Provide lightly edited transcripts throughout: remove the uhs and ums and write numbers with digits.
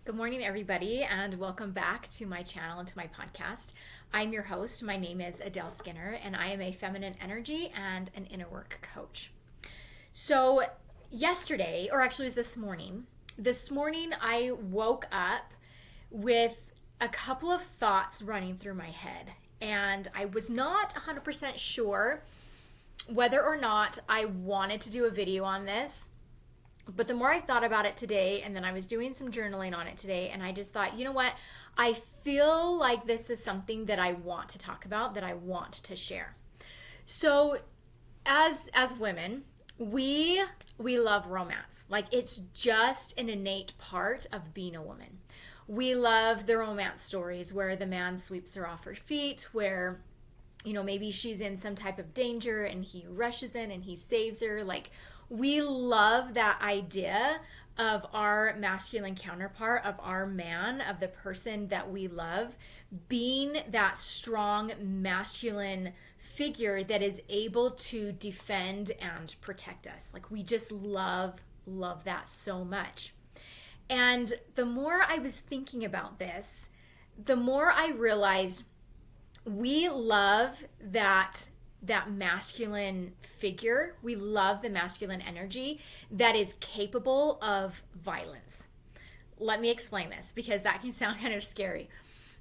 Good morning, everybody, and welcome back to my channel and to my podcast. I'm your host. My name is Adele Skinner, and I am a feminine energy and an inner work coach. So, yesterday, or actually it was this morning I woke up with a couple of thoughts running through my head, and I was not 100% sure whether or not I wanted to do a video on this. But the more I thought about it today, and then I was doing some journaling on it today, and I just thought, you know what? I feel like this is something that I want to talk about, that I want to share. So, as women, we love romance. Like, it's just an innate part of being a woman. We love the romance stories where the man sweeps her off her feet, where maybe she's in some type of danger and he rushes in and he saves her. Like, we love that idea of our masculine counterpart, of our man, of the person that we love, being that strong masculine figure that is able to defend and protect us. Like, we just love that so much. And the more I was thinking about this, the more I realized we love that masculine figure. We love the masculine energy that is capable of violence. Let me explain this because that can sound kind of scary.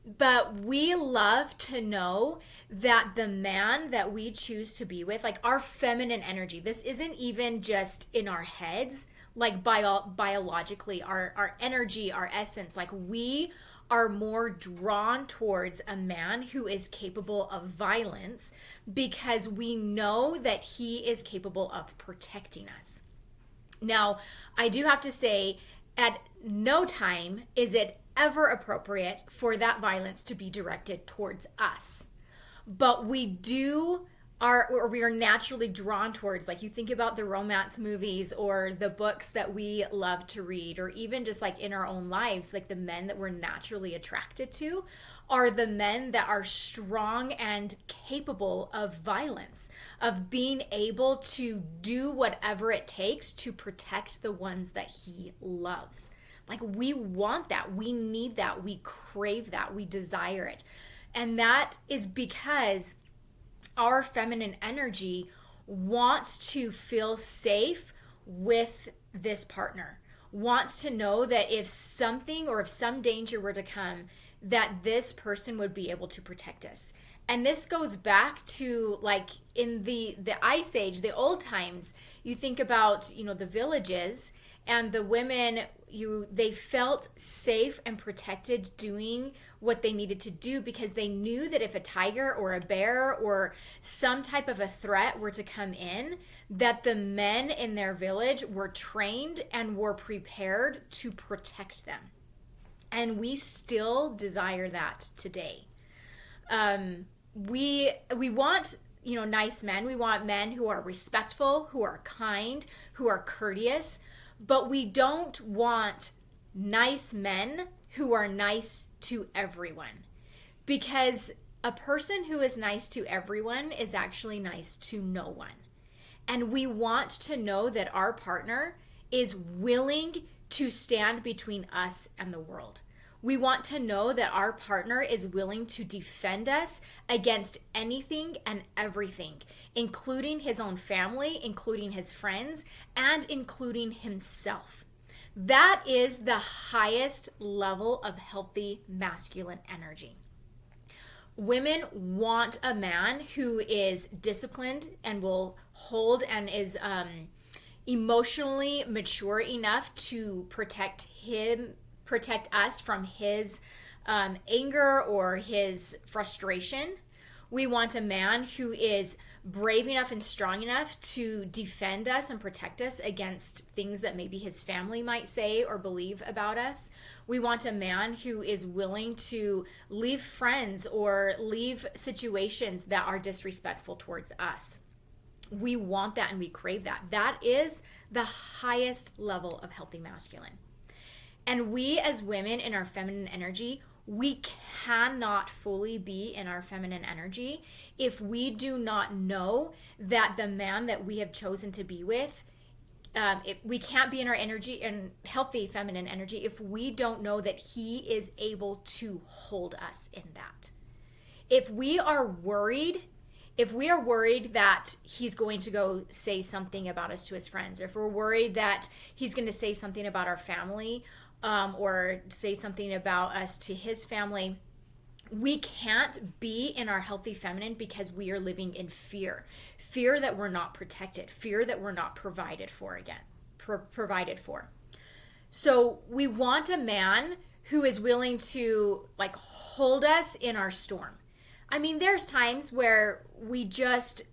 But we love to know that the man that we choose to be with, like our feminine energy, this isn't even just in our heads, like biologically, our energy, our essence, like we are more drawn towards a man who is capable of violence because we know that he is capable of protecting us. Now, I do have to say, at no time is it ever appropriate for that violence to be directed towards us. But we are naturally drawn towards, like, you think about the romance movies or the books that we love to read, or even just like in our own lives, like the men that we're naturally attracted to are the men that are strong and capable of violence, of being able to do whatever it takes to protect the ones that he loves. Like, we want that, we need that, we crave that, we desire it. And that is because our feminine energy wants to feel safe with this partner, wants to know that if something or if some danger were to come, that this person would be able to protect us. And this goes back to, like, in the Ice Age, the old times. You think about, the villages and the women, they felt safe and protected doing what they needed to do because they knew that if a tiger or a bear or some type of a threat were to come in, that the men in their village were trained and were prepared to protect them. And we still desire that today. We want nice men. We want men who are respectful, who are kind, who are courteous, but we don't want nice men who are nice to everyone, because a person who is nice to everyone is actually nice to no one. And we want to know that our partner is willing to stand between us and the world. We want to know that our partner is willing to defend us against anything and everything, including his own family, including his friends, and including himself. That is the highest level of healthy masculine energy. Women want a man who is disciplined and will hold and is emotionally mature enough to protect us from his anger or his frustration. We want a man who is brave enough and strong enough to defend us and protect us against things that maybe his family might say or believe about us. We want a man who is willing to leave friends or leave situations that are disrespectful towards us. We want that and we crave that. That is the highest level of healthy masculine. And we as women in our feminine energy, we cannot fully be in our feminine energy if we do not know that the man that we have chosen to be with we can't be in our energy and healthy feminine energy if we don't know that he is able to hold us in that. If we are worried that he's going to go say something about us to his friends, if we're worried that he's going to say something about our family, or say something about us to his family, we can't be in our healthy feminine because we are living in fear that we're not protected, fear that we're not provided for. So we want a man who is willing to like hold us in our storm. I mean, there's times where we just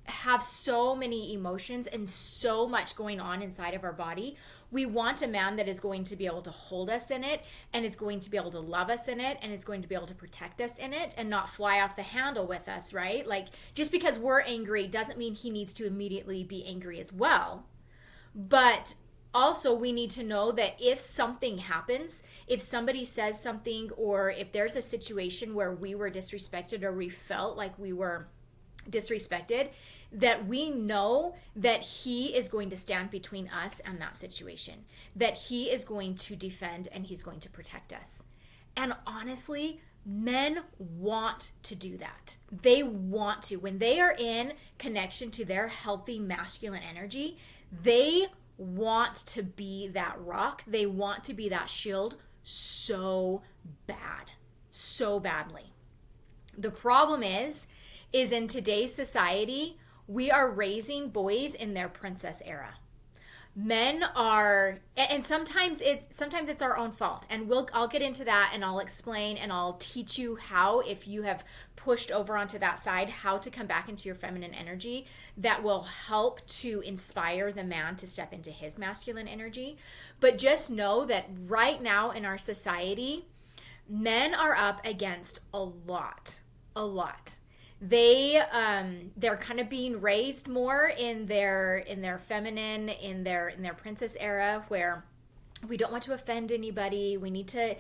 have so many emotions and so much going on inside of our body. We want a man that is going to be able to hold us in it, and is going to be able to love us in it, and is going to be able to protect us in it and not fly off the handle with us, right? Like, just because we're angry doesn't mean he needs to immediately be angry as well. But also, we need to know that if something happens, if somebody says something, or if there's a situation where we were disrespected or we felt like we were disrespected, that we know that he is going to stand between us and that situation, that he is going to defend and he's going to protect us. And honestly, men want to do that. They want to. When they are in connection to their healthy masculine energy, they want to be that rock. They want to be that shield so bad, so badly. The problem is in today's society, we are raising boys in their princess era. Men are, and sometimes it's our own fault. And I'll get into that, and I'll explain, and I'll teach you how, if you have pushed over onto that side, how to come back into your feminine energy that will help to inspire the man to step into his masculine energy. But just know that right now in our society, men are up against a lot. They're kind of being raised more in their feminine, in their princess era, where we don't want to offend anybody. We need to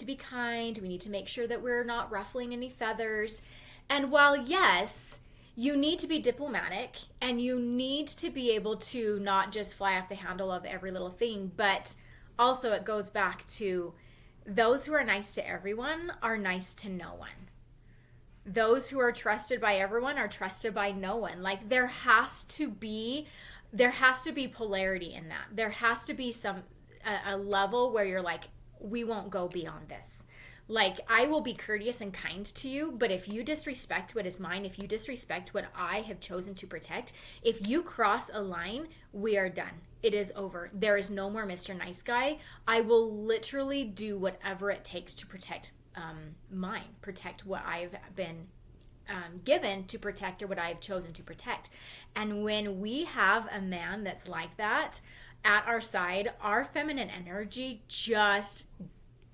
be kind. We need to make sure that we're not ruffling any feathers. And while yes, you need to be diplomatic and you need to be able to not just fly off the handle of every little thing, but also it goes back to those who are nice to everyone are nice to no one. Those who are trusted by everyone are trusted by no one. Like, there has to be polarity in that. There has to be a level where you're like, we won't go beyond this. Like, I will be courteous and kind to you, but if you disrespect what is mine, if you disrespect what I have chosen to protect, if you cross a line, we are done. It is over. There is no more Mr. Nice Guy. I will literally do whatever it takes to protect protect what I've been given to protect, or what I've chosen to protect. And when we have a man that's like that at our side, our feminine energy just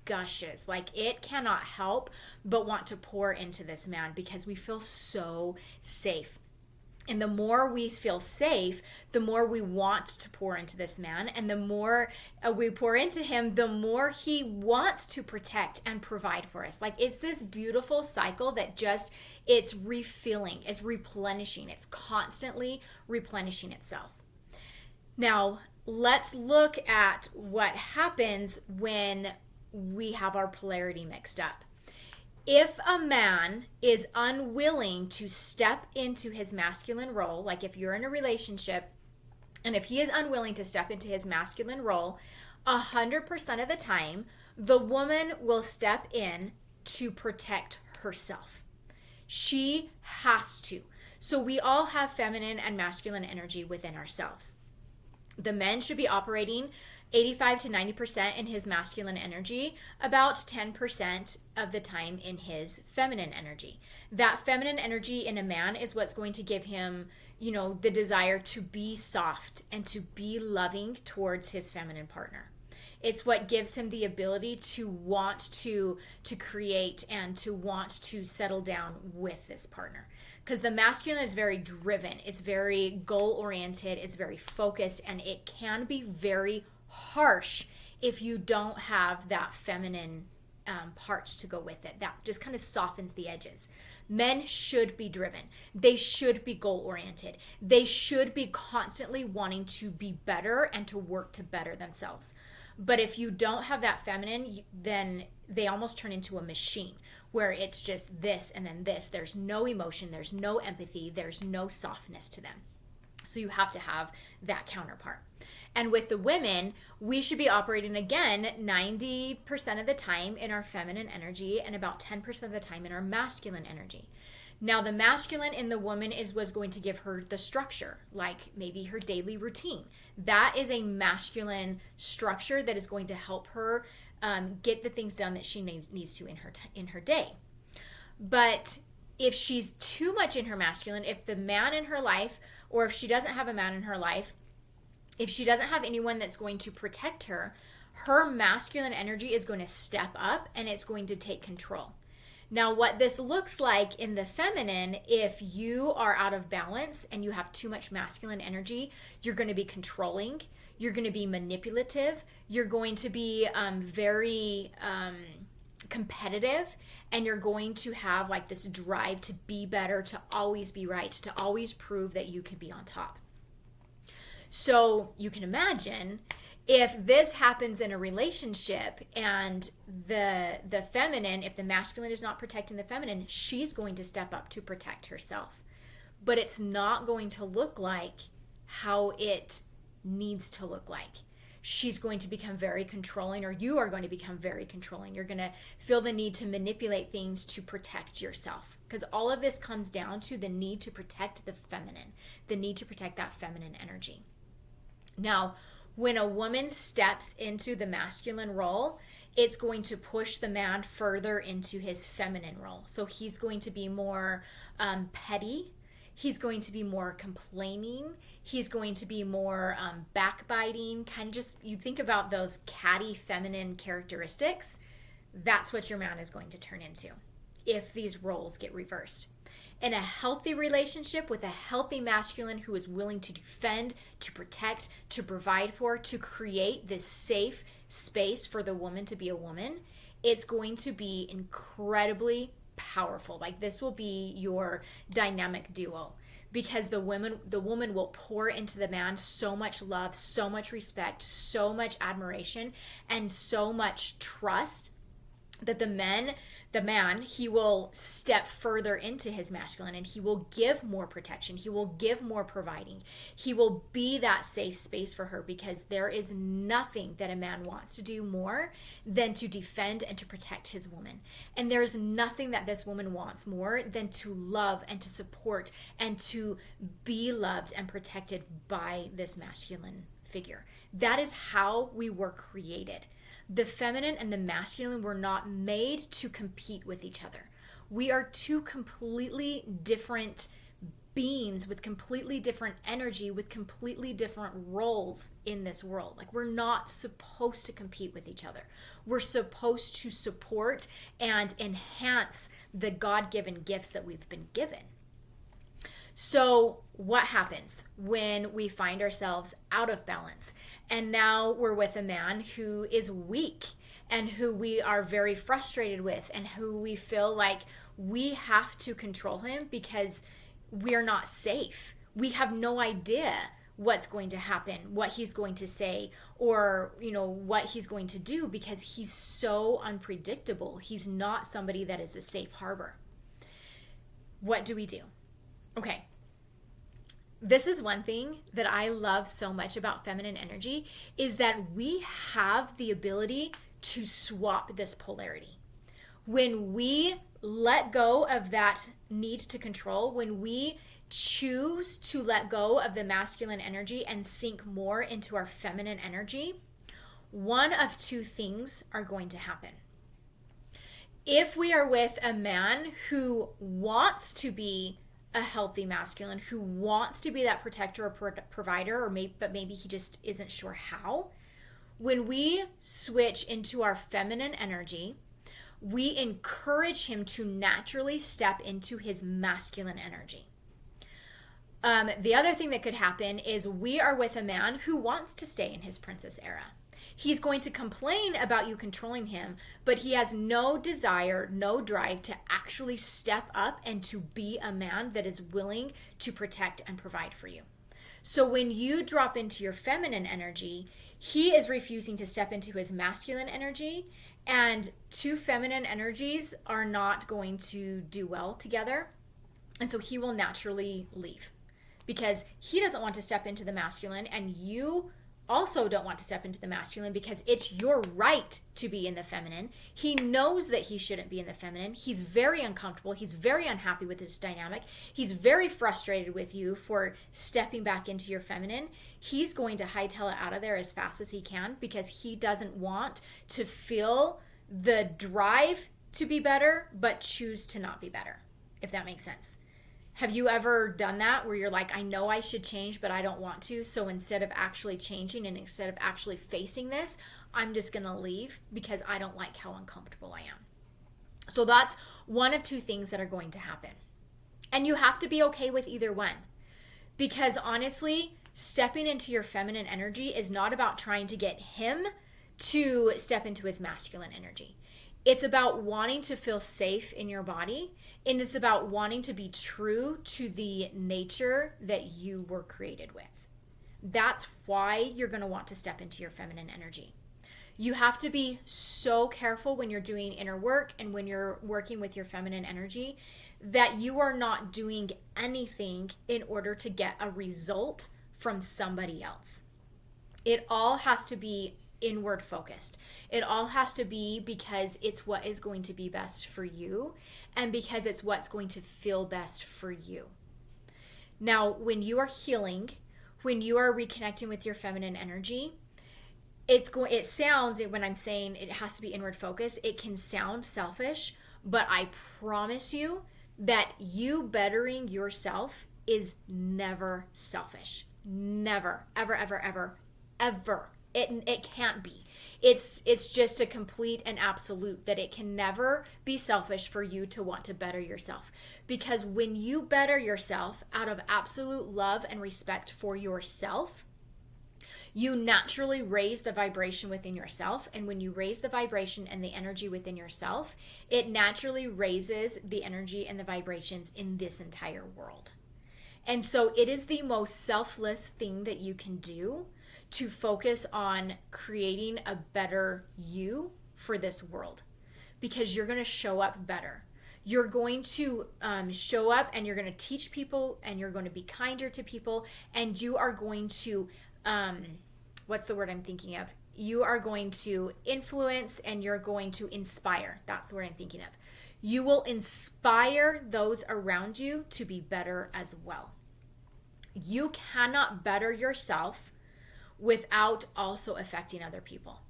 gushes. Like, it cannot help but want to pour into this man because we feel so safe. And the more we feel safe, the more we want to pour into this man. And the more we pour into him, the more he wants to protect and provide for us. Like, it's this beautiful cycle that just, it's refilling, it's replenishing. It's constantly replenishing itself. Now, let's look at what happens when we have our polarity mixed up. If a man is unwilling to step into his masculine role, like if you're in a relationship, and if he is unwilling to step into his masculine role, 100% of the time, the woman will step in to protect herself. She has to. So we all have feminine and masculine energy within ourselves. The men should be operating 85 to 90% in his masculine energy, about 10% of the time in his feminine energy. That feminine energy in a man is what's going to give him, the desire to be soft and to be loving towards his feminine partner. It's what gives him the ability to want to create and to want to settle down with this partner. Because the masculine is very driven, it's very goal-oriented, it's very focused, and it can be very harsh if you don't have that feminine part to go with it that just kind of softens the edges. Men should be driven. They should be goal oriented. They should be constantly wanting to be better and to work to better themselves. But if you don't have that feminine, then they almost turn into a machine where it's just this and then this. There's no emotion, there's no empathy, there's no softness to them. So you have to have that counterpart. And with the women, we should be operating again 90% of the time in our feminine energy and about 10% of the time in our masculine energy. Now, the masculine in the woman was going to give her the structure, like maybe her daily routine. That is a masculine structure that is going to help her get the things done that she needs to in her day. But if she's too much in her masculine, if the man in her life, or if she doesn't have a man in her life, if she doesn't have anyone that's going to protect her, her masculine energy is going to step up and it's going to take control. Now, what this looks like in the feminine, if you are out of balance and you have too much masculine energy, you're going to be controlling, you're going to be manipulative, you're going to be very competitive, and you're going to have like this drive to be better, to always be right, to always prove that you can be on top. So you can imagine if this happens in a relationship and the feminine, if the masculine is not protecting the feminine, she's going to step up to protect herself. But it's not going to look like how it needs to look like. She's going to become very controlling, or you are going to become very controlling. You're going to feel the need to manipulate things to protect yourself. Because all of this comes down to the need to protect the feminine, the need to protect that feminine energy. Now, when a woman steps into the masculine role, it's going to push the man further into his feminine role. So he's going to be more petty. He's going to be more complaining. He's going to be more backbiting. Kind of just, you think about those catty feminine characteristics, that's what your man is going to turn into if these roles get reversed. In a healthy relationship with a healthy masculine who is willing to defend, to protect, to provide for, to create this safe space for the woman to be a woman, it's going to be incredibly powerful. Like, this will be your dynamic duo, because the woman will pour into the man so much love, so much respect, so much admiration, and so much trust that the man, he will step further into his masculine, and he will give more protection. He will give more providing. He will be that safe space for her, because there is nothing that a man wants to do more than to defend and to protect his woman. And there is nothing that this woman wants more than to love and to support and to be loved and protected by this masculine figure. That is how we were created. The feminine and the masculine were not made to compete with each other. We are two completely different beings with completely different energy, with completely different roles in this world. Like, we're not supposed to compete with each other. We're supposed to support and enhance the God-given gifts that we've been given. So what happens when we find ourselves out of balance and now we're with a man who is weak and who we are very frustrated with and who we feel like we have to control him because we are not safe? We have no idea what's going to happen, what he's going to say, or what he's going to do, because he's so unpredictable. He's not somebody that is a safe harbor. What do we do? Okay, this is one thing that I love so much about feminine energy, is that we have the ability to swap this polarity. When we let go of that need to control, when we choose to let go of the masculine energy and sink more into our feminine energy, one of two things are going to happen. If we are with a man who wants to be a healthy masculine, who wants to be that protector or provider, but maybe he just isn't sure how, when we switch into our feminine energy, we encourage him to naturally step into his masculine energy. The other thing that could happen is we are with a man who wants to stay in his princess era. He's going to complain about you controlling him, but he has no desire, no drive to actually step up and to be a man that is willing to protect and provide for you. So when you drop into your feminine energy, he is refusing to step into his masculine energy, and two feminine energies are not going to do well together. And so he will naturally leave because he doesn't want to step into the masculine, and you also don't want to step into the masculine because it's your right to be in the feminine. He knows that he shouldn't be in the feminine. He's very uncomfortable. He's very unhappy with this dynamic. He's very frustrated with you for stepping back into your feminine. He's going to hightail it out of there as fast as he can because he doesn't want to feel the drive to be better, but choose to not be better, if that makes sense. Have you ever done that where you're like, I know I should change, but I don't want to. So instead of actually changing and instead of actually facing this, I'm just going to leave because I don't like how uncomfortable I am. So that's one of two things that are going to happen. And you have to be okay with either one. Because honestly, stepping into your feminine energy is not about trying to get him to step into his masculine energy. It's about wanting to feel safe in your body, and it's about wanting to be true to the nature that you were created with. That's why you're going to want to step into your feminine energy. You have to be so careful when you're doing inner work and when you're working with your feminine energy that you are not doing anything in order to get a result from somebody else. It all has to be inward focused. It all has to be because it's what is going to be best for you and because it's what's going to feel best for you. Now, when you are healing, when you are reconnecting with your feminine energy, it sounds, when I'm saying it has to be inward focused, it can sound selfish, but I promise you that you bettering yourself is never selfish. Never, ever, ever, ever, ever. It can't be. It's just a complete and absolute that it can never be selfish for you to want to better yourself. Because when you better yourself out of absolute love and respect for yourself, you naturally raise the vibration within yourself. And when you raise the vibration and the energy within yourself, it naturally raises the energy and the vibrations in this entire world. And so it is the most selfless thing that you can do to focus on creating a better you for this world, because you're going to show up better. You're going to show up and you're going to teach people and you're going to be kinder to people, and you are going to, what's the word I'm thinking of? You are going to influence and you're going to inspire. That's the word I'm thinking of. You will inspire those around you to be better as well. You cannot better yourself without also affecting other people.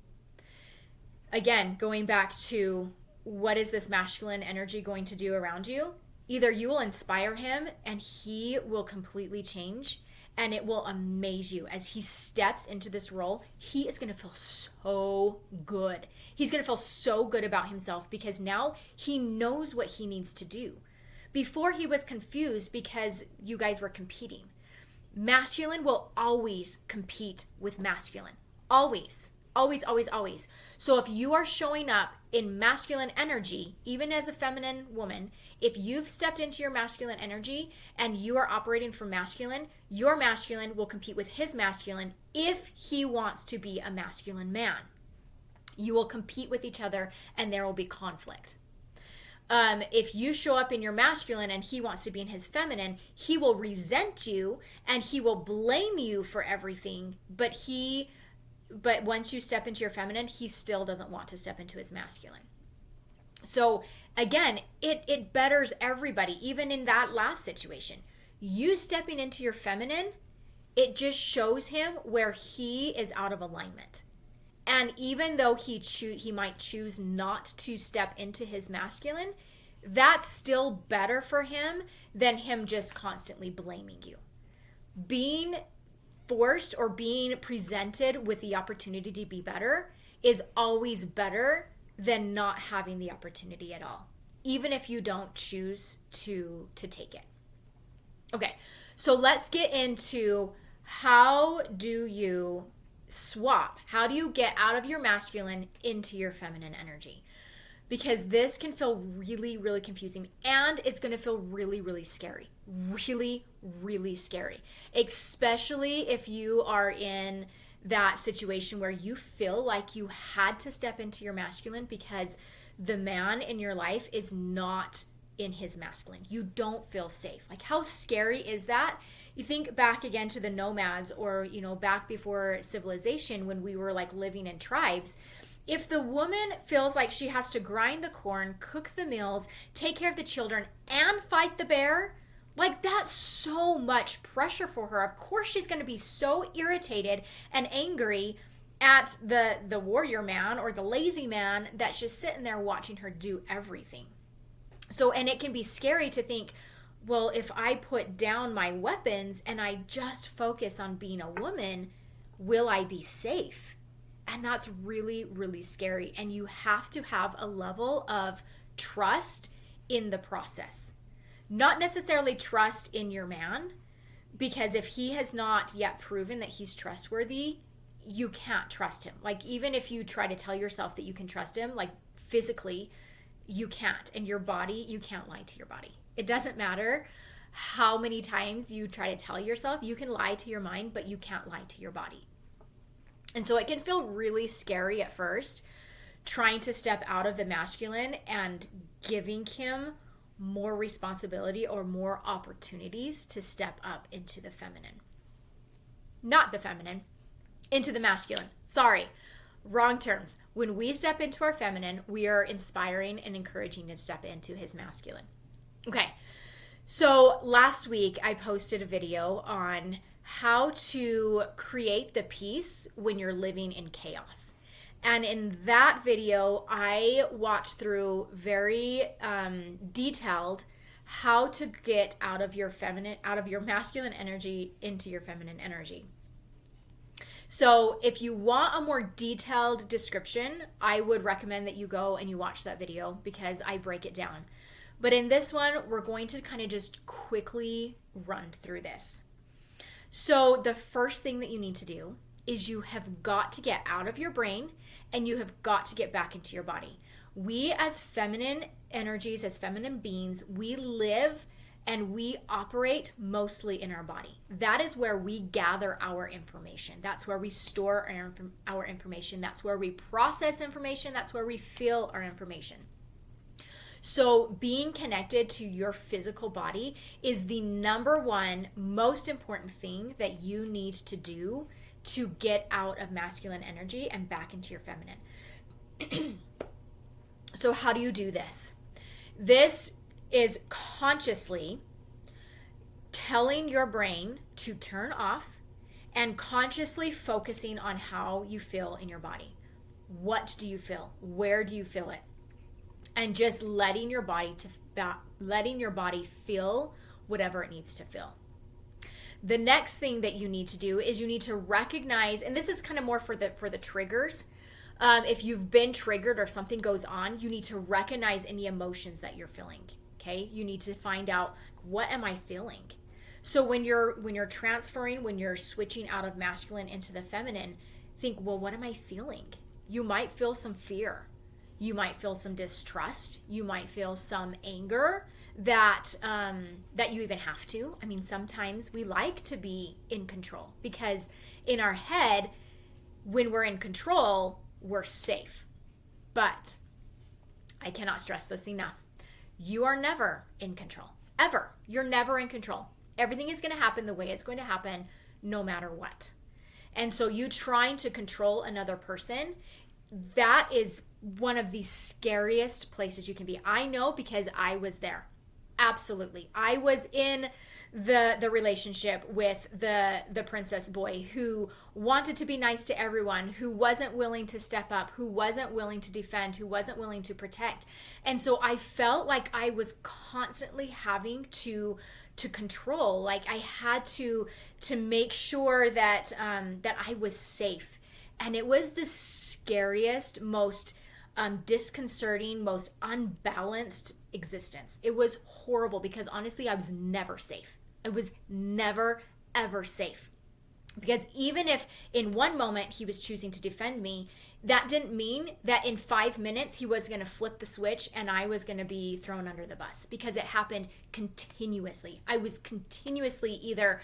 Again, going back to what is this masculine energy going to do around you? Either you will inspire him and he will completely change, and it will amaze you as he steps into this role. He is going to feel so good. He's going to feel so good about himself because now he knows what he needs to do. Before, he was confused because you guys were competing. Masculine will always compete with masculine. Always. Always, always, always. So if you are showing up in masculine energy, even as a feminine woman, if you've stepped into your masculine energy and you are operating from masculine, your masculine will compete with his masculine if he wants to be a masculine man. You will compete with each other and there will be conflict. If you show up in your masculine and he wants to be in his feminine, he will resent you and he will blame you for everything. But once you step into your feminine, he still doesn't want to step into his masculine. So again, it betters everybody, even in that last situation. You stepping into your feminine, it just shows him where he is out of alignment. And even though he might choose not to step into his masculine, that's still better for him than him just constantly blaming you. Being forced or being presented with the opportunity to be better is always better than not having the opportunity at all, even if you don't choose to take it. Okay, so let's get into how do you swap? How do you get out of your masculine into your feminine energy? Because this can feel really, really confusing, and it's going to feel really, really scary. Really, really scary. Especially if you are in that situation where you feel like you had to step into your masculine because the man in your life is not in his masculine. You don't feel safe. Like, how scary is that? You think back again to the nomads, or, you know, back before civilization when we were like living in tribes. If the woman feels like she has to grind the corn, cook the meals, take care of the children, and fight the bear, like, that's so much pressure for her. Of course she's going to be so irritated and angry at the warrior man or the lazy man that's just sitting there watching her do everything. So, and it can be scary to think, well, if I put down my weapons and I just focus on being a woman, will I be safe? And that's really, really scary. And you have to have a level of trust in the process. Not necessarily trust in your man, because if he has not yet proven that he's trustworthy, you can't trust him. Like, even if you try to tell yourself that you can trust him, like physically, you can't. And your body, you can't lie to your body. It doesn't matter how many times you try to tell yourself. You can lie to your mind, but you can't lie to your body. And so it can feel really scary at first, trying to step out of the masculine and giving him more responsibility or more opportunities to step up into the feminine. Not the feminine, into the masculine. Sorry, wrong terms. When we step into our feminine, we are inspiring and encouraging to step into his masculine. Okay, so last week I posted a video on how to create the peace when you're living in chaos. And in that video, I walked through very detailed how to get out of your masculine energy into your feminine energy. So if you want a more detailed description, I would recommend that you go and you watch that video, because I break it down. But in this one, we're going to kind of just quickly run through this. So the first thing that you need to do is you have got to get out of your brain and you have got to get back into your body. We as feminine energies, as feminine beings, we live and we operate mostly in our body. That is where we gather our information. That's where we store our information. That's where we process information. That's where we feel our information. So being connected to your physical body is the number one most important thing that you need to do to get out of masculine energy and back into your feminine. So how do you do this? This is consciously telling your brain to turn off and consciously focusing on how you feel in your body. What do you feel? Where do you feel it? And just letting your body feel whatever it needs to feel. The next thing that you need to do is you need to recognize, and this is kind of more for the triggers. If you've been triggered or something goes on, you need to recognize any emotions that you're feeling. Okay, you need to find out, what am I feeling? So when you're transferring, when you're switching out of masculine into the feminine, think, well, what am I feeling? You might feel some fear. You might feel some distrust. You might feel some anger that you even have to. I mean, sometimes we like to be in control, because in our head, when we're in control, we're safe. But I cannot stress this enough. You are never in control. Ever. You're never in control. Everything is going to happen the way it's going to happen, no matter what. And so you trying to control another person, that is one of the scariest places you can be. I know, because I was there. Absolutely. I was in the relationship with the princess boy who wanted to be nice to everyone, who wasn't willing to step up, who wasn't willing to defend, who wasn't willing to protect. And so I felt like I was constantly having to control. Like, I had to make sure that I was safe. And it was the scariest, most disconcerting, most unbalanced existence. It was horrible, because honestly, I was never safe. I was never, ever safe. Because even if in one moment he was choosing to defend me, that didn't mean that in 5 minutes he was going to flip the switch and I was going to be thrown under the bus, because it happened continuously. I was continuously either,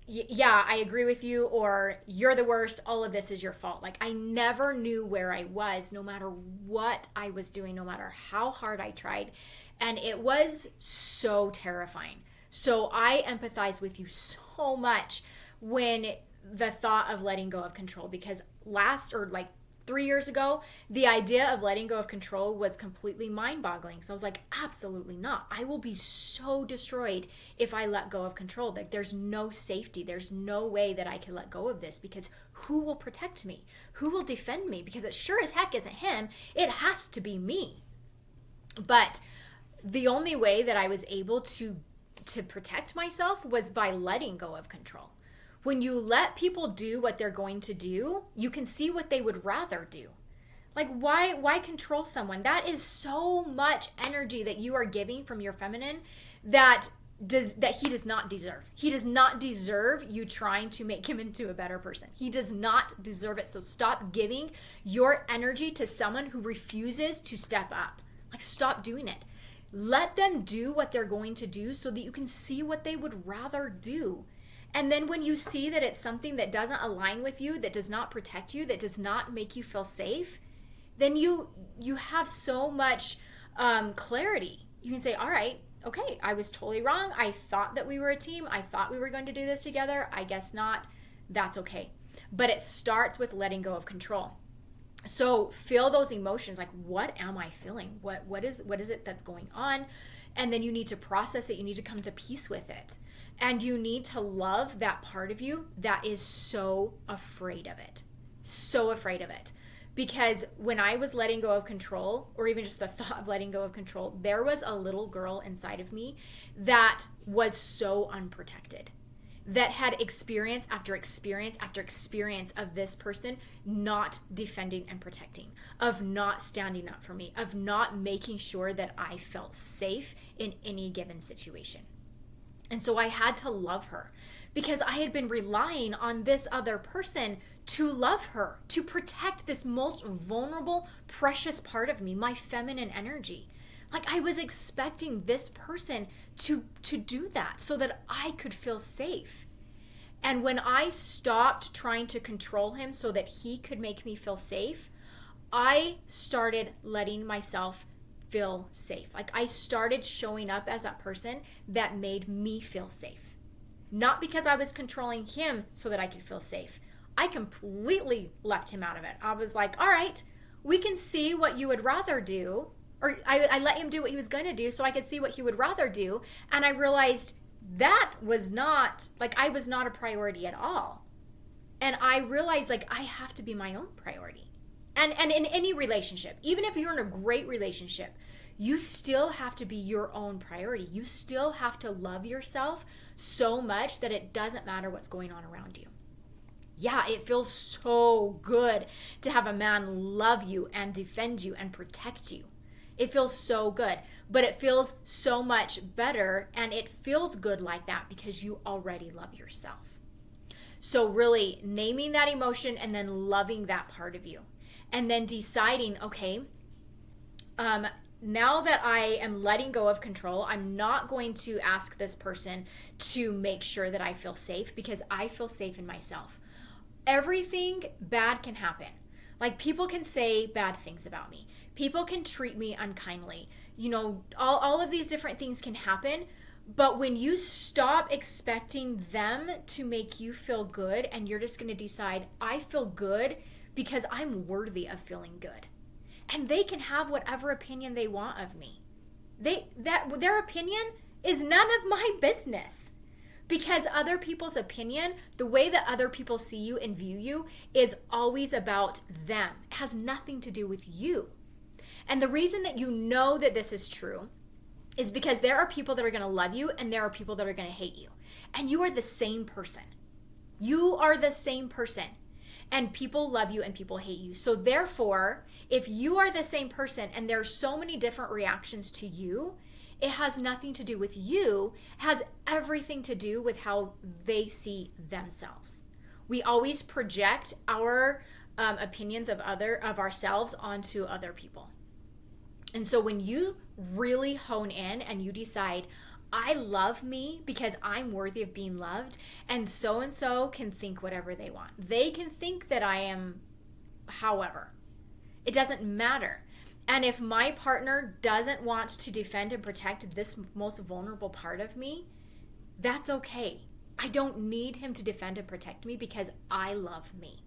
yeah, I agree with you, or you're the worst, all of this is your fault. Like, I never knew where I was, no matter what I was doing, no matter how hard I tried. And it was so terrifying. So I empathize with you so much when the thought of letting go of control, because 3 years ago, the idea of letting go of control was completely mind-boggling. So I was like, absolutely not. I will be so destroyed if I let go of control. Like, there's no safety. There's no way that I can let go of this, because who will protect me? Who will defend me? Because it sure as heck isn't him. It has to be me. But the only way that I was able to protect myself was by letting go of control. When you let people do what they're going to do, you can see what they would rather do. Like, why control someone? That is so much energy that you are giving from your feminine that he does not deserve. He does not deserve you trying to make him into a better person. He does not deserve it. So stop giving your energy to someone who refuses to step up. Like, stop doing it. Let them do what they're going to do so that you can see what they would rather do. And then when you see that it's something that doesn't align with you, that does not protect you, that does not make you feel safe, then you have so much clarity. You can say, all right, okay, I was totally wrong. I thought that we were a team. I thought we were going to do this together. I guess not. That's okay. But it starts with letting go of control. So feel those emotions. Like, what am I feeling? What is it that's going on? And then you need to process it. You need to come to peace with it. And you need to love that part of you that is so afraid of it. So afraid of it. Because when I was letting go of control, or even just the thought of letting go of control, there was a little girl inside of me that was so unprotected, that had experience after experience after experience of this person not defending and protecting, of not standing up for me, of not making sure that I felt safe in any given situation. And so I had to love her, because I had been relying on this other person to love her, to protect this most vulnerable, precious part of me, my feminine energy. Like, I was expecting this person to do that so that I could feel safe. And when I stopped trying to control him so that he could make me feel safe, I started letting myself feel safe. Like, I started showing up as that person that made me feel safe. Not because I was controlling him so that I could feel safe. I completely left him out of it. I was like, all right, we can see what you would rather do. Or I let him do what he was going to do so I could see what he would rather do. And I realized that was not, like, I was not a priority at all. And I realized, like, I have to be my own priority. And in any relationship, even if you're in a great relationship, you still have to be your own priority. You still have to love yourself so much that it doesn't matter what's going on around you. Yeah, it feels so good to have a man love you and defend you and protect you. It feels so good, but it feels so much better, and it feels good like that because you already love yourself. So really naming that emotion and then loving that part of you. And then deciding, okay, now that I am letting go of control, I'm not going to ask this person to make sure that I feel safe, because I feel safe in myself. Everything bad can happen. Like, people can say bad things about me. People can treat me unkindly. You know, all of these different things can happen. But when you stop expecting them to make you feel good, and you're just going to decide, I feel good because I'm worthy of feeling good. And they can have whatever opinion they want of me. Their opinion is none of my business. Because other people's opinion, the way that other people see you and view you, is always about them. It has nothing to do with you. And the reason that you know that this is true is because there are people that are going to love you and there are people that are going to hate you. And you are the same person. You are the same person. And people love you and people hate you. So therefore, if you are the same person and there are so many different reactions to you, it has nothing to do with you. It has everything to do with how they see themselves. We always project our opinions of ourselves onto other people. And so when you really hone in and you decide, I love me because I'm worthy of being loved, and so can think whatever they want. They can think that I am however. It doesn't matter. And if my partner doesn't want to defend and protect this most vulnerable part of me, that's okay. I don't need him to defend and protect me because I love me.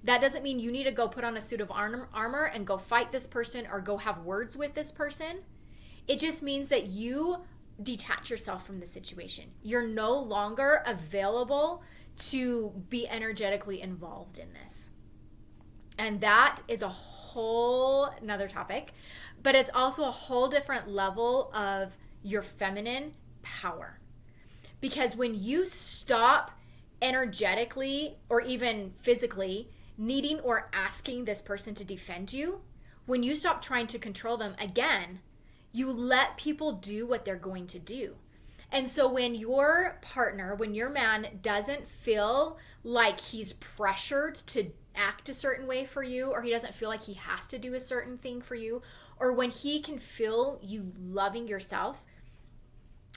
That doesn't mean you need to go put on a suit of armor and go fight this person or go have words with this person. It just means that you detach yourself from the situation. You're no longer available to be energetically involved in this. And that is a whole another topic, but it's also a whole different level of your feminine power. Because when you stop energetically or even physically needing or asking this person to defend you, when you stop trying to control them, again, you let people do what they're going to do. And so when your partner, when your man doesn't feel like he's pressured to act a certain way for you, or he doesn't feel like he has to do a certain thing for you, or when he can feel you loving yourself,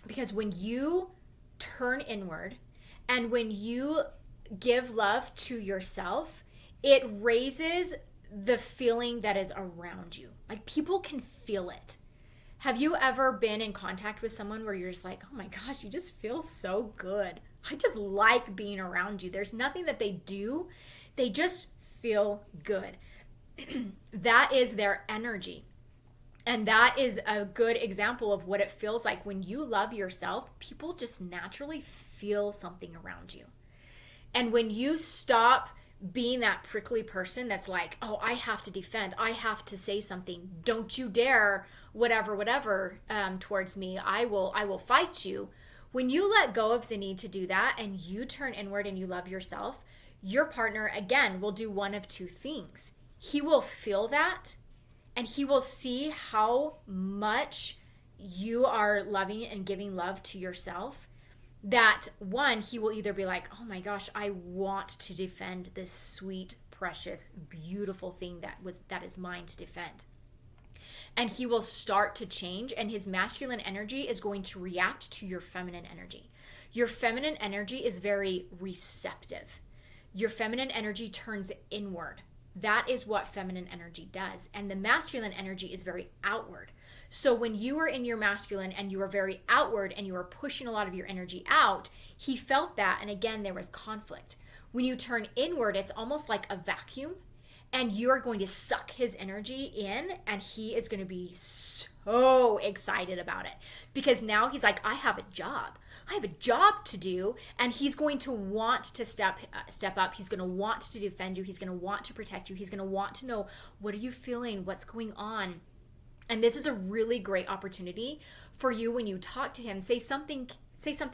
because when you turn inward and when you give love to yourself, it raises the feeling that is around you. Like people can feel it. Have you ever been in contact with someone where you're just like, oh my gosh, you just feel so good. I just like being around you. There's nothing that they do. They just feel good. That is their energy. And that is a good example of what it feels like when you love yourself. People just naturally feel something around you. And when you stop being that prickly person that's like, oh, I have to defend, I have to say something, don't you dare, whatever, towards me, I will fight you. When you let go of the need to do that and you turn inward and you love yourself, your partner, again, will do one of two things. He will feel that and he will see how much you are loving and giving love to yourself. That one, he will either be like, oh my gosh, I want to defend this sweet, precious, beautiful thing that is mine to defend. And he will start to change, and his masculine energy is going to react to your feminine energy. Your feminine energy is very receptive. Your feminine energy turns inward. That is what feminine energy does. And the masculine energy is very outward. So when you are in your masculine and you are very outward and you are pushing a lot of your energy out, he felt that. And again, there was conflict. When you turn inward, it's almost like a vacuum and you are going to suck his energy in, and he is going to be so excited about it because now he's like, I have a job to do. And he's going to want to step up. He's going to want to defend you. He's going to want to protect you. He's going to want to know, what are you feeling? What's going on? And this is a really great opportunity for you when you talk to him. Say something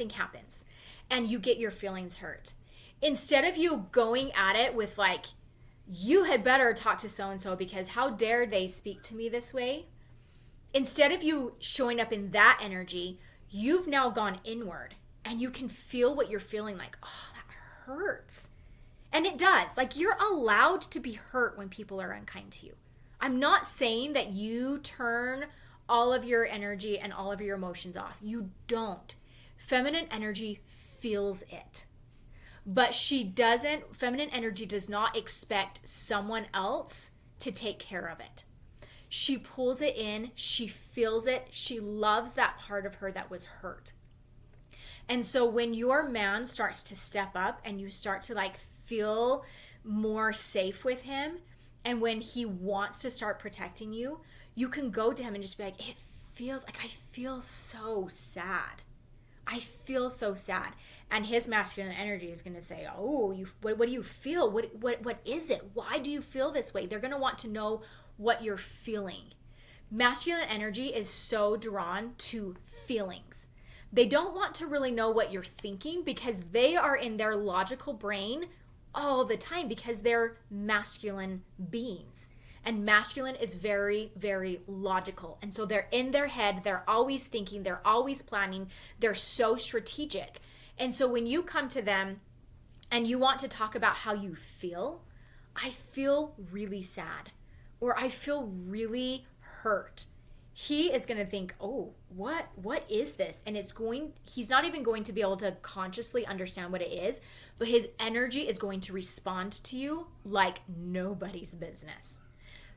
happens and you get your feelings hurt. Instead of you going at it with like, you had better talk to so-and-so because how dare they speak to me this way? Instead of you showing up in that energy, you've now gone inward and you can feel what you're feeling like. Oh, that hurts. And it does. Like, you're allowed to be hurt when people are unkind to you. I'm not saying that you turn all of your energy and all of your emotions off. You don't. Feminine energy feels it. But feminine energy does not expect someone else to take care of it. She pulls it in, she feels it, she loves that part of her that was hurt. And so when your man starts to step up and you start to like feel more safe with him, and when he wants to start protecting you, you can go to him and just be like, it feels like I feel so sad. I feel so sad. And his masculine energy is going to say, oh, what do you feel? What is it? Why do you feel this way? They're going to want to know what you're feeling. Masculine energy is so drawn to feelings. They don't want to really know what you're thinking because they are in their logical brain all the time because they're masculine beings. And masculine is very, very logical. And so they're in their head, they're always thinking, they're always planning, they're so strategic. And so when you come to them and you want to talk about how you feel, I feel really sad, or I feel really hurt, he is going to think, oh, what is this? And he's not even going to be able to consciously understand what it is, but his energy is going to respond to you like nobody's business.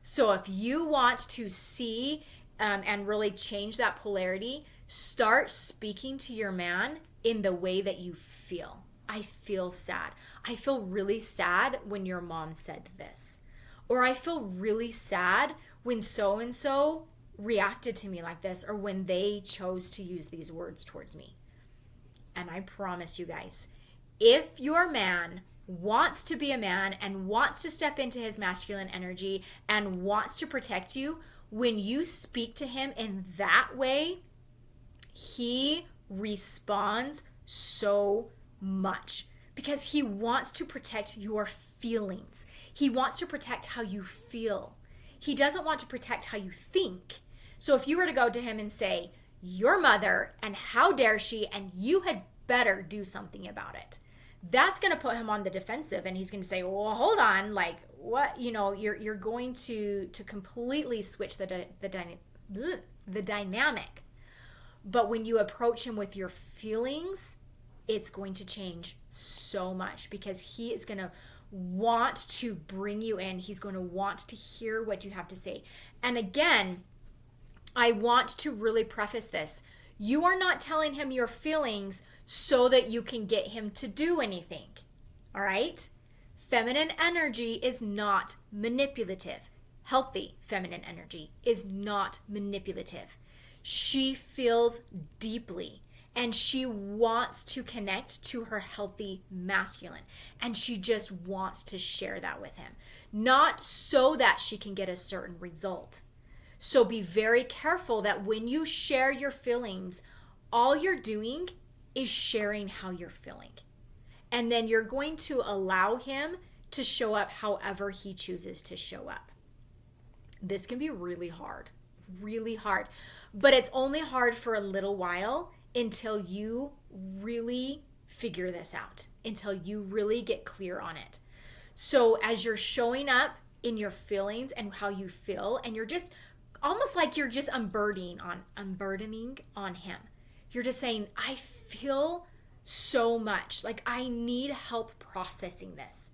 So if you want to see and really change that polarity, start speaking to your man in the way that you feel. I feel sad. I feel really sad when your mom said this. Or I feel really sad when so-and-so reacted to me like this, or when they chose to use these words towards me. And I promise you guys, if your man wants to be a man and wants to step into his masculine energy and wants to protect you, when you speak to him in that way, he responds so much because he wants to protect your feelings. He wants to protect how you feel. He doesn't want to protect how you think. So if you were to go to him and say, your mother, and how dare she, and you had better do something about it, that's going to put him on the defensive, and he's going to say, well, hold on, like, what, you're going to completely switch the dynamic. But when you approach him with your feelings, it's going to change so much, because he is going to want to bring you in. He's going to want to hear what you have to say. And again, I want to really preface this. You are not telling him your feelings so that you can get him to do anything. All right? Feminine energy is not manipulative. Healthy feminine energy is not manipulative. She feels deeply, and she wants to connect to her healthy masculine, and she just wants to share that with him, not so that she can get a certain result. So be very careful that when you share your feelings, all you're doing is sharing how you're feeling. And then you're going to allow him to show up however he chooses to show up. This can be really hard, but it's only hard for a little while until you really figure this out, until you really get clear on it. So as you're showing up in your feelings and how you feel, and you're just almost like you're just unburdening on him. You're just saying, I feel so much, like I need help processing this.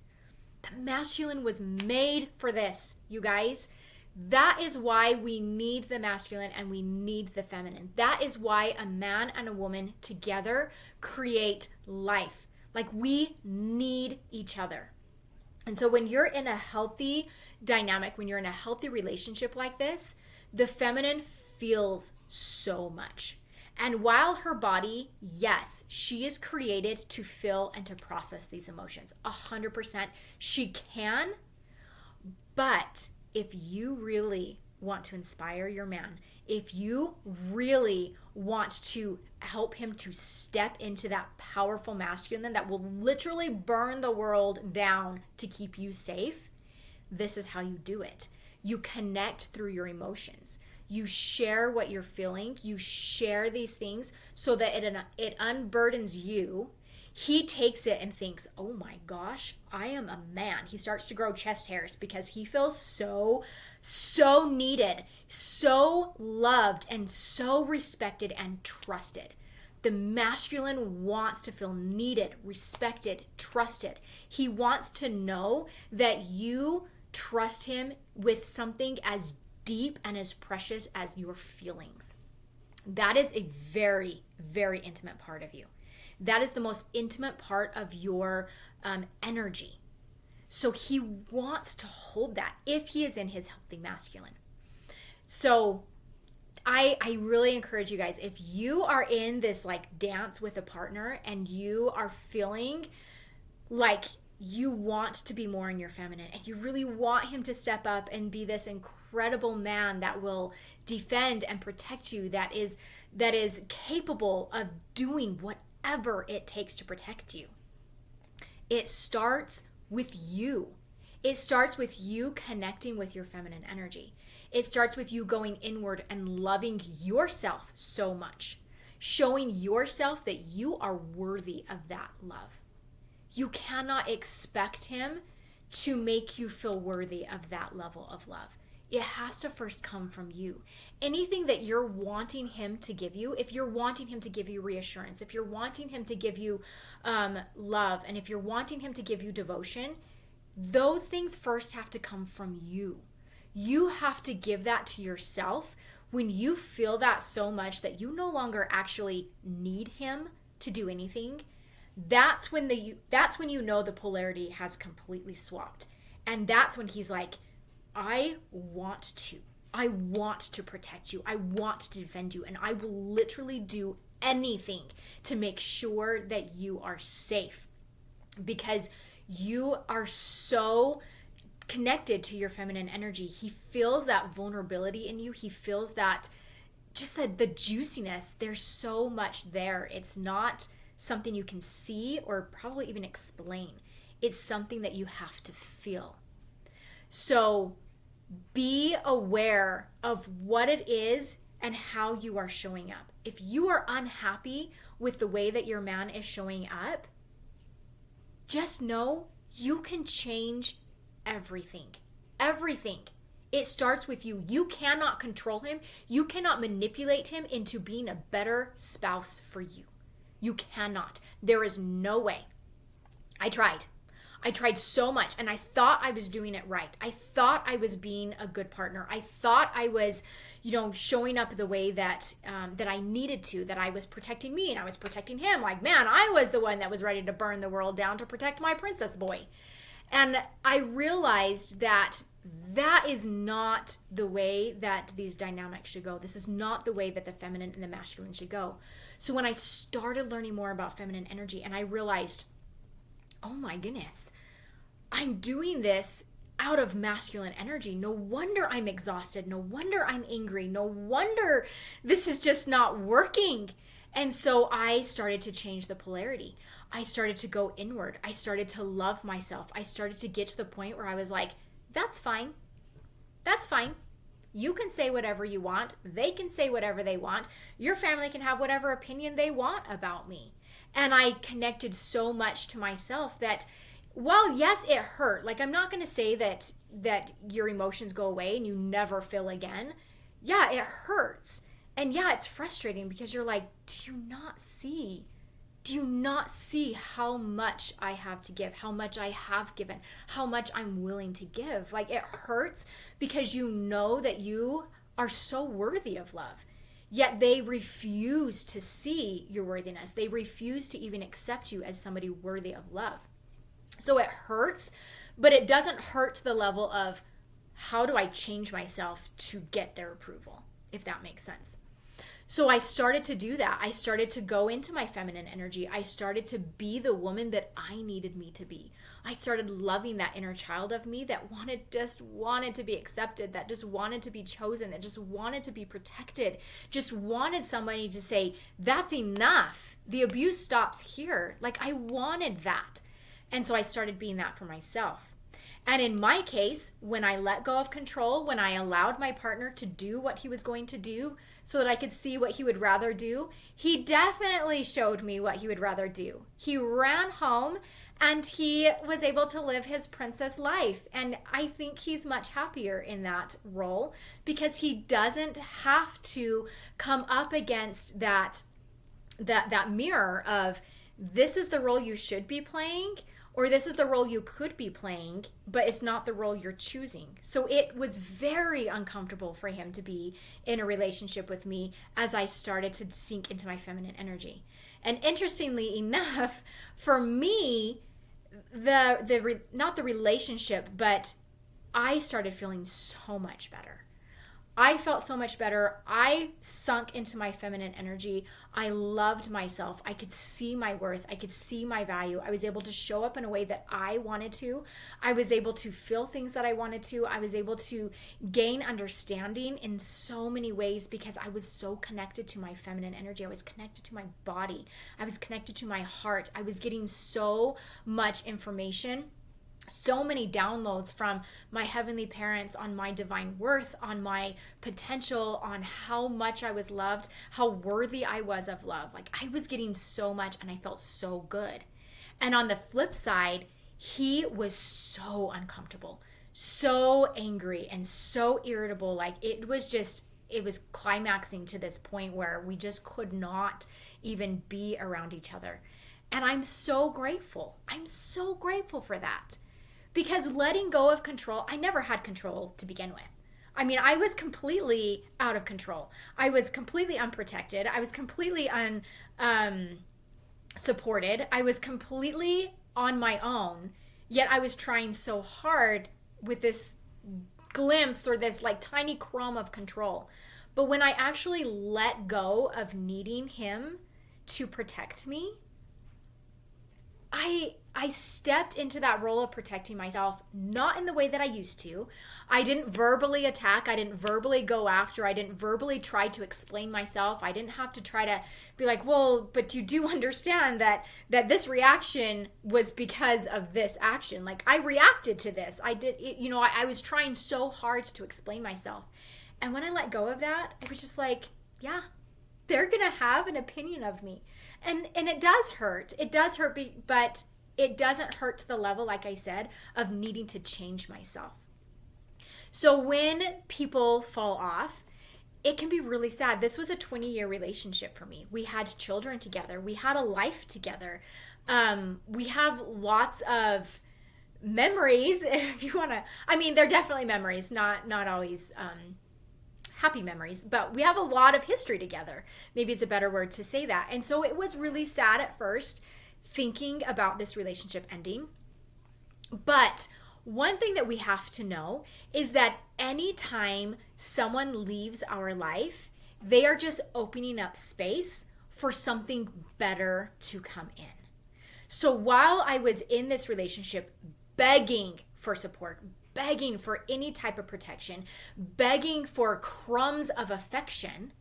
The masculine was made for this, you guys. That is why we need the masculine and we need the feminine. That is why a man and a woman together create life. Like, we need each other. And so when you're in a healthy dynamic, when you're in a healthy relationship like this, the feminine feels so much. And while her body, yes, she is created to feel and to process these emotions. 100% she can. But if you really want to inspire your man, if you really want to help him to step into that powerful masculine that will literally burn the world down to keep you safe, this is how you do it. You connect through your emotions. You share what you're feeling. You share these things so that it unburdens you. He takes it and thinks, oh my gosh, I am a man. He starts to grow chest hairs because he feels so needed, so loved, and so respected and trusted. The masculine wants to feel needed, respected, trusted. He wants to know that you trust him with something as deep and as precious as your feelings. That is a very, very intimate part of you. That is the most intimate part of your energy. So he wants to hold that if he is in his healthy masculine. So I really encourage you guys, if you are in this like dance with a partner and you are feeling like you want to be more in your feminine and you really want him to step up and be this incredible man that will defend and protect you, that is capable of doing whatever it takes to protect you. It starts with you. It starts with you connecting with your feminine energy. It starts with you going inward and loving yourself so much, showing yourself that you are worthy of that love. You cannot expect him to make you feel worthy of that level of love. It has to first come from you. Anything that you're wanting him to give you, if you're wanting him to give you reassurance, if you're wanting him to give you love, and if you're wanting him to give you devotion, those things first have to come from you. You have to give that to yourself. When you feel that so much that you no longer actually need him to do anything, that's when you know the polarity has completely swapped. And that's when he's like, I want to protect you. I want to defend you. And I will literally do anything to make sure that you are safe, because you are so connected to your feminine energy. He feels that vulnerability in you. He feels that, just the juiciness. There's so much there. It's not something you can see or probably even explain. It's something that you have to feel. So be aware of what it is and how you are showing up. If you are unhappy with the way that your man is showing up, just know you can change everything. Everything. It starts with you. You cannot control him. You cannot manipulate him into being a better spouse for you. You cannot. There is no way. I tried so much, and I thought I was doing it right. I thought I was being a good partner. I thought I was, showing up the way that I needed to, that I was protecting me and I was protecting him. Like, man, I was the one that was ready to burn the world down to protect my princess boy. And I realized that is not the way that these dynamics should go. This is not the way that the feminine and the masculine should go. So when I started learning more about feminine energy, and I realized, oh my goodness, I'm doing this out of masculine energy. No wonder I'm exhausted. No wonder I'm angry. No wonder this is just not working. And so I started to change the polarity. I started to go inward. I started to love myself. I started to get to the point where I was like, that's fine. That's fine. You can say whatever you want. They can say whatever they want. Your family can have whatever opinion they want about me. And I connected so much to myself that, well, yes, it hurt. Like, I'm not going to say that your emotions go away and you never feel again. Yeah, it hurts. And yeah, it's frustrating because you're like, do you not see how much I have to give, how much I have given, how much I'm willing to give? Like, it hurts because you know that you are so worthy of love. Yet they refuse to see your worthiness. They refuse to even accept you as somebody worthy of love. So it hurts, but it doesn't hurt to the level of, how do I change myself to get their approval, if that makes sense. So I started to do that. I started to go into my feminine energy. I started to be the woman that I needed me to be. I started loving that inner child of me that just wanted to be accepted, that just wanted to be chosen, that just wanted to be protected, just wanted somebody to say, that's enough. The abuse stops here. Like, I wanted that. And so I started being that for myself. And in my case, when I let go of control, when I allowed my partner to do what he was going to do so that I could see what he would rather do, he definitely showed me what he would rather do. He ran home and he was able to live his princess life. And I think he's much happier in that role because he doesn't have to come up against that mirror of, this is the role you should be playing, or this is the role you could be playing, but it's not the role you're choosing. So it was very uncomfortable for him to be in a relationship with me as I started to sink into my feminine energy. And interestingly enough, for me, not the relationship, but I started feeling so much better. I felt so much better. I sunk into my feminine energy. I loved myself. I could see my worth. I could see my value. I was able to show up in a way that I wanted to. I was able to feel things that I wanted to. I was able to gain understanding in so many ways because I was so connected to my feminine energy. I was connected to my body. I was connected to my heart. I was getting so much information, so many downloads from my heavenly parents on my divine worth, on my potential, on how much I was loved, how worthy I was of love. Like, I was getting so much and I felt so good. And on the flip side, he was so uncomfortable, so angry, and so irritable. Like it was climaxing to this point where we just could not even be around each other. And I'm so grateful. I'm so grateful for that. Because letting go of control, I never had control to begin with. I mean, I was completely out of control. I was completely unprotected. I was completely unsupported. I was completely on my own. Yet I was trying so hard with this glimpse or this like tiny crumb of control. But when I actually let go of needing him to protect me, I stepped into that role of protecting myself, not in the way that I used to. I didn't verbally attack. I didn't verbally go after. I didn't verbally try to explain myself. I didn't have to try to be like, well, but you do understand that this reaction was because of this action. Like I reacted to this. I was trying so hard to explain myself. And when I let go of that, it was just like, yeah, they're going to have an opinion of me. And it does hurt. It does hurt, but it doesn't hurt to the level, like I said, of needing to change myself. So when people fall off, it can be really sad. This was a 20-year relationship for me. We had children together. We had a life together. We have lots of memories, if you want to. I mean, they're definitely memories, not always happy memories, but we have a lot of history together. Maybe it's a better word to say that. And so it was really sad at first thinking about this relationship ending. But one thing that we have to know is that anytime someone leaves our life, they are just opening up space for something better to come in. So while I was in this relationship begging for support, begging for any type of protection, begging for crumbs of affection,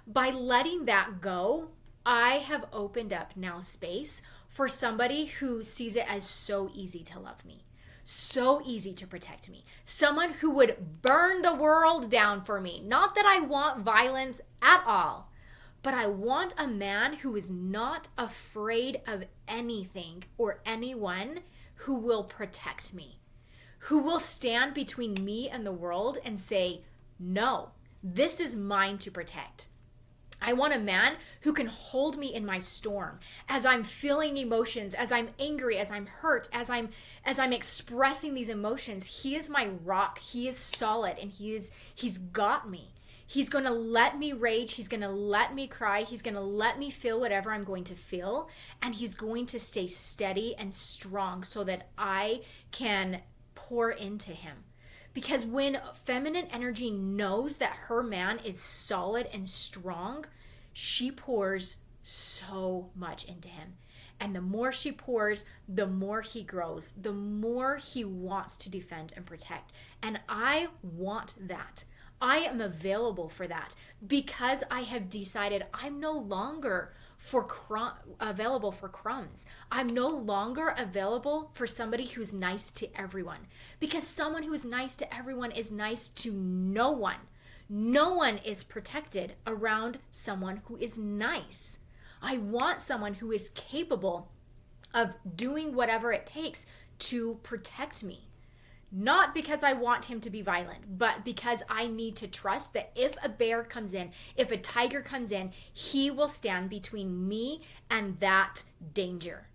by letting that go, I have opened up now space for somebody who sees it as so easy to love me, so easy to protect me, someone who would burn the world down for me. Not that I want violence at all, but I want a man who is not afraid of anything or anyone, who will protect me, who will stand between me and the world and say, no, this is mine to protect. I want a man who can hold me in my storm as I'm feeling emotions, as I'm angry, as I'm hurt, as I'm expressing these emotions. He is my rock. He is solid, and he's got me. He's going to let me rage. He's going to let me cry. He's going to let me feel whatever I'm going to feel, and he's going to stay steady and strong so that I can pour into him. Because when feminine energy knows that her man is solid and strong, she pours so much into him. And the more she pours, the more he grows, the more he wants to defend and protect. And I want that. I am available for that because I have decided I'm no longer available for crumbs. I'm no longer available for somebody who's nice to everyone, because someone who is nice to everyone is nice to no one. No one is protected around someone who is nice. I want someone who is capable of doing whatever it takes to protect me. Not because I want him to be violent, but because I need to trust that if a bear comes in, if a tiger comes in, he will stand between me and that danger.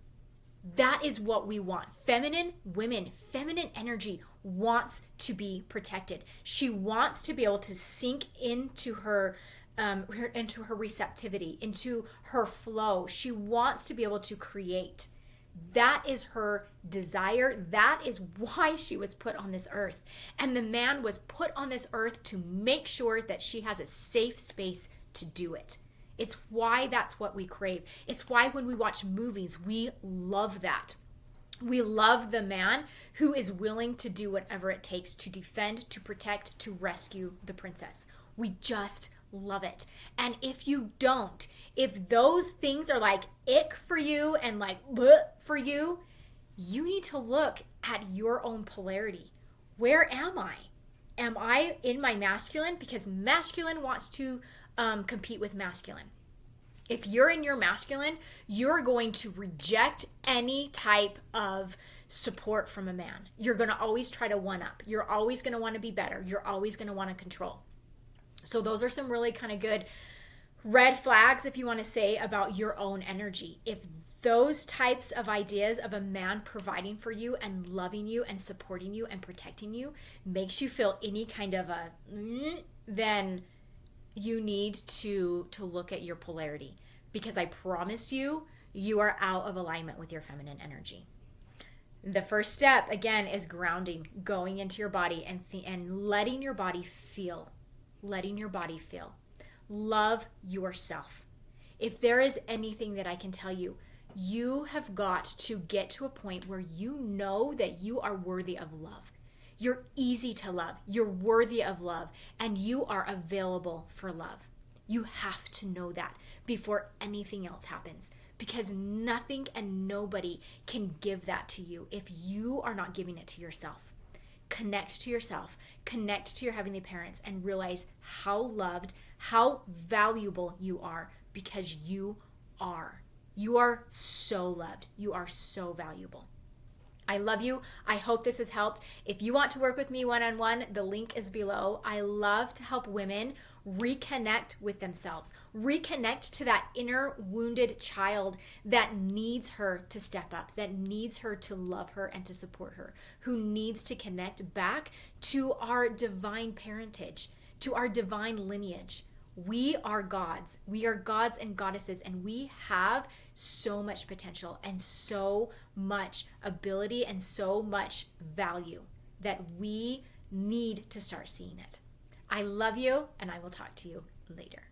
That is what we want. Feminine women, feminine energy wants to be protected. She wants to be able to sink into her receptivity, into her flow. She wants to be able to create. That is her desire. That is why she was put on this earth. And the man was put on this earth to make sure that she has a safe space to do it. It's why that's what we crave. It's why when we watch movies, we love that. We love the man who is willing to do whatever it takes to defend, to protect, to rescue the princess. We just love it. And if you don't, if those things are like ick for you and like bleh for you, you need to look at your own polarity. Where am I? Am I in my masculine? Because masculine wants to compete with masculine. If you're in your masculine, you're going to reject any type of support from a man. You're going to always try to one up. You're always going to want to be better. You're always going to want to control. So those are some really kind of good red flags, if you want to say, about your own energy. If those types of ideas of a man providing for you and loving you and supporting you and protecting you makes you feel any kind of a, then you need to look at your polarity, because I promise you, you are out of alignment with your feminine energy. The first step, again, is grounding, going into your body and letting your body feel. Letting your body feel. Love yourself. If there is anything that I can tell you, you have got to get to a point where you know that you are worthy of love. You're easy to love. You're worthy of love. And you are available for love. You have to know that before anything else happens, because nothing and nobody can give that to you if you are not giving it to yourself. Connect to yourself, connect to your heavenly parents, and realize how loved, how valuable you are, because you are. You are so loved. You are so valuable. I love you. I hope this has helped. If you want to work with me one-on-one, the link is below. I love to help women reconnect with themselves, reconnect to that inner wounded child that needs her to step up, that needs her to love her and to support her, who needs to connect back to our divine parentage, to our divine lineage. We are gods. We are gods and goddesses, and we have so much potential and so much ability and so much value that we need to start seeing it. I love you, and I will talk to you later.